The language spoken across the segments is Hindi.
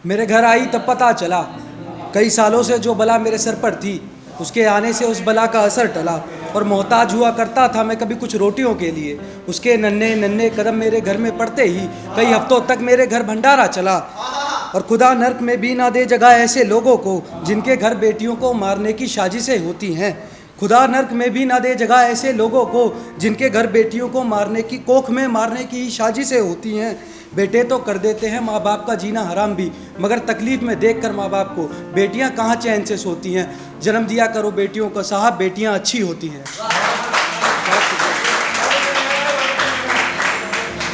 मेरे घर आई तब पता चला, कई सालों से जो बला मेरे सर पर थी, उसके आने से उस बला का असर टला। और मोहताज हुआ करता था मैं कभी कुछ रोटियों के लिए, उसके नन्हे नन्हे कदम मेरे घर में पड़ते ही कई हफ्तों तक मेरे घर भंडारा चला। और खुदा नर्क में भी ना दे जगह ऐसे लोगों को जिनके घर बेटियों को मारने की साजिशें होती हैं। खुदा नर्क में भी ना दे जगह ऐसे लोगों को जिनके घर बेटियों को मारने की कोख में मारने की साजिशें होती हैं। बेटे तो कर देते हैं माँ बाप का जीना हराम भी, मगर तकलीफ़ में देखकर माँ बाप को बेटियाँ कहाँ चैन से सोती हैं। जन्म दिया करो बेटियों को साहब, बेटियाँ अच्छी होती हैं।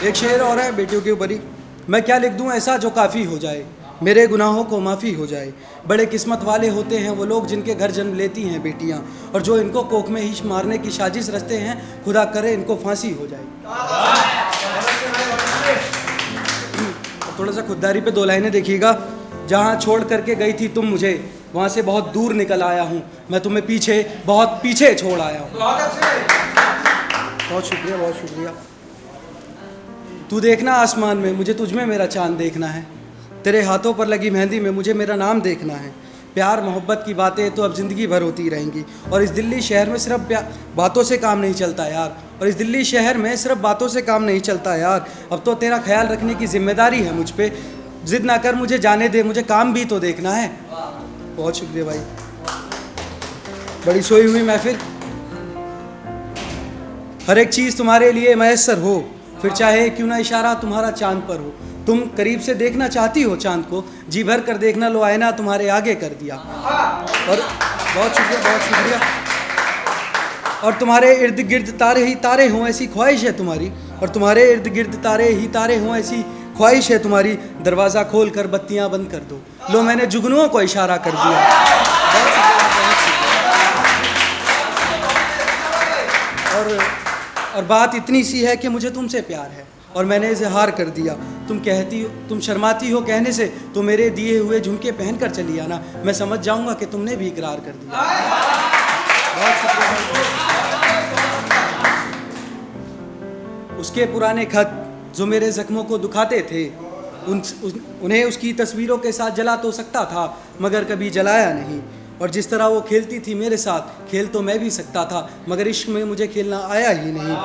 एक शेर और है बेटियों के ऊपर ही, मैं क्या लिख दूँ ऐसा जो काफ़ी हो जाए, मेरे गुनाहों को माफ़ी हो जाए। बड़े किस्मत वाले होते हैं वो लोग जिनके घर जन्म लेती हैं बेटियां, और जो इनको कोख में ही मारने की साजिश रचते हैं, खुदा करे इनको फांसी हो जाए। थोड़ा सा खुददारी पे दो लाइनें देखिएगा। जहाँ छोड़ करके गई थी तुम मुझे, वहाँ से बहुत दूर निकल आया हूँ, मैं तुम्हें पीछे बहुत पीछे छोड़ आया हूँ। बहुत शुक्रिया, बहुत शुक्रिया। तू देखना आसमान में, मुझे तुझ में मेरा चांद देखना है। तेरे हाथों पर लगी मेहंदी में मुझे मेरा नाम देखना है। प्यार मोहब्बत की बातें तो अब ज़िंदगी भर होती रहेंगी, और इस दिल्ली शहर में सिर्फ बातों से काम नहीं चलता यार, और इस दिल्ली शहर में सिर्फ बातों से काम नहीं चलता यार। अब तो तेरा ख्याल रखने की जिम्मेदारी है मुझ पे, जिद ना कर मुझे जाने दे, मुझे काम भी तो देखना है। बहुत शुक्रिया भाई, बड़ी सोई हुई महफिल। हर एक चीज़ तुम्हारे लिए मैसर हो, फिर चाहे क्यों ना इशारा तुम्हारा चांद पर हो। तुम करीब से देखना चाहती हो चांद को, जी भर कर देखना लो आईना तुम्हारे आगे कर दिया। और बहुत शुक्रिया, बहुत शुक्रिया। और तुम्हारे इर्द गिर्द तारे ही तारे हों ऐसी ख्वाहिश है तुम्हारी, और तुम्हारे इर्द गिर्द तारे ही तारे हों ऐसी ख्वाहिश है तुम्हारी। दरवाज़ा खोल कर बत्तियाँ बंद कर दो, लो मैंने जुगनुओं को इशारा कर दिया। और बात इतनी सी है कि मुझे तुमसे प्यार है, और मैंने इजहार कर दिया। तुम शर्माती हो कहने से, तो मेरे दिए हुए झुमके पहनकर चली आना, मैं समझ जाऊंगा कि तुमने भी इकरार कर दिया। बहुत शुक्रिया। उसके पुराने खत जो मेरे जख्मों को दुखाते थे, उन्हें उसकी तस्वीरों के साथ जला तो सकता था, मगर कभी जलाया नहीं। और जिस तरह वो खेलती थी मेरे साथ, खेल तो मैं भी सकता था, मगर इश्क में मुझे खेलना आया ही नहीं।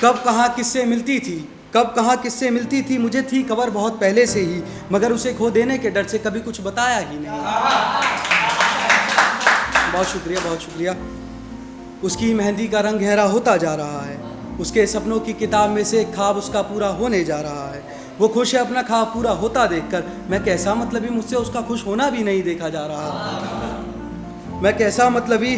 कब कहाँ किससे मिलती थी, कब कहाँ किससे मिलती थी, मुझे थी खबर बहुत पहले से ही, मगर उसे खो देने के डर से कभी कुछ बताया ही नहीं। बहुत शुक्रिया, बहुत शुक्रिया। उसकी मेहंदी का रंग गहरा होता जा रहा है, उसके सपनों की किताब में से एक ख्वाब उसका पूरा होने जा रहा है। वो खुश है अपना ख्वाब पूरा होता देखकर, मैं कैसा मतलबी मुझसे उसका खुश होना भी नहीं देखा जा रहा। मैं कैसा मतलबी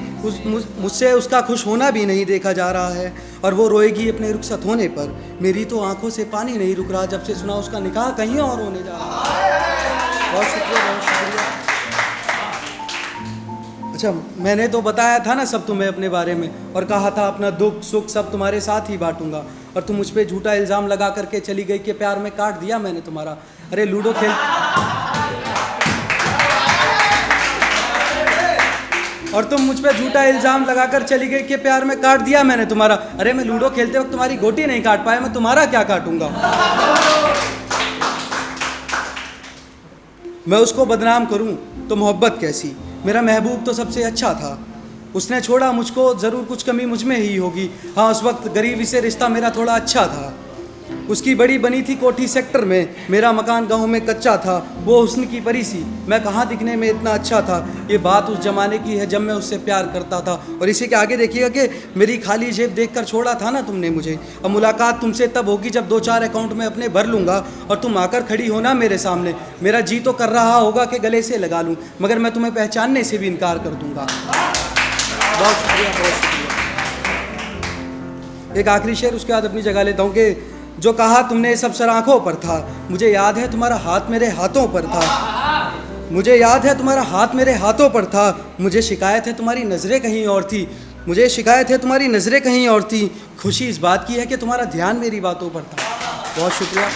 मुझसे उसका खुश होना भी नहीं देखा जा रहा है। और वो रोएगी अपने रुखसत होने पर, मेरी तो आंखों से पानी नहीं रुक रहा जब से सुना उसका निकाह कहीं और होने जा रहा है। बहुत शुक्रिया, बहुत शुक्रिया। अच्छा, मैंने तो बताया था ना सब तुम्हें अपने बारे में, और कहा था अपना दुख सुख सब तुम्हारे साथ ही बांटूंगा, और तुम मुझ पे झूठा इल्ज़ाम लगा करके चली गई कि प्यार में काट दिया मैंने तुम्हारा। अरे लूडो खेल, और तुम मुझ पे झूठा इल्ज़ाम लगाकर चली गई कि प्यार में काट दिया मैंने तुम्हारा। अरे मैं लूडो खेलते वक्त तुम्हारी गोटी नहीं काट पाया, मैं तुम्हारा क्या काटूंगा। मैं उसको बदनाम करूं तो मोहब्बत कैसी, मेरा महबूब तो सबसे अच्छा था, उसने छोड़ा मुझको, ज़रूर कुछ कमी मुझ में ही होगी। हाँ, उस वक्त गरीबी से रिश्ता मेरा थोड़ा अच्छा था। उसकी बड़ी बनी थी कोठी सेक्टर में, मेरा मकान गांव में कच्चा था। वो हुस्न की परी सी, मैं कहाँ दिखने में इतना अच्छा था। ये बात उस ज़माने की है जब मैं उससे प्यार करता था। और इसी के आगे देखिएगा कि मेरी खाली जेब देखकर छोड़ा था ना तुमने मुझे। अब मुलाकात तुमसे तब होगी जब 2-4 अकाउंट में अपने भर लूँगा, और तुम आकर खड़ी होना मेरे सामने। मेरा जी तो कर रहा होगा कि गले से लगा लूँ, मगर मैं तुम्हें पहचानने से भी इनकार कर दूँगा। बहुत शुक्रिया, बहुत शुक्रिया। एक आखिरी शेर, उसके बाद अपनी जगह लेता हूँ कि जो कहा तुमने सब सर आँखों पर था, मुझे याद है तुम्हारा हाथ मेरे हाथों पर था। मुझे याद है तुम्हारा हाथ मेरे हाथों पर था। मुझे शिकायत है तुम्हारी नज़रें कहीं और थी, मुझे शिकायत है तुम्हारी नज़रें कहीं और थी। खुशी इस बात की है कि तुम्हारा ध्यान मेरी बातों पर था। बहुत शुक्रिया।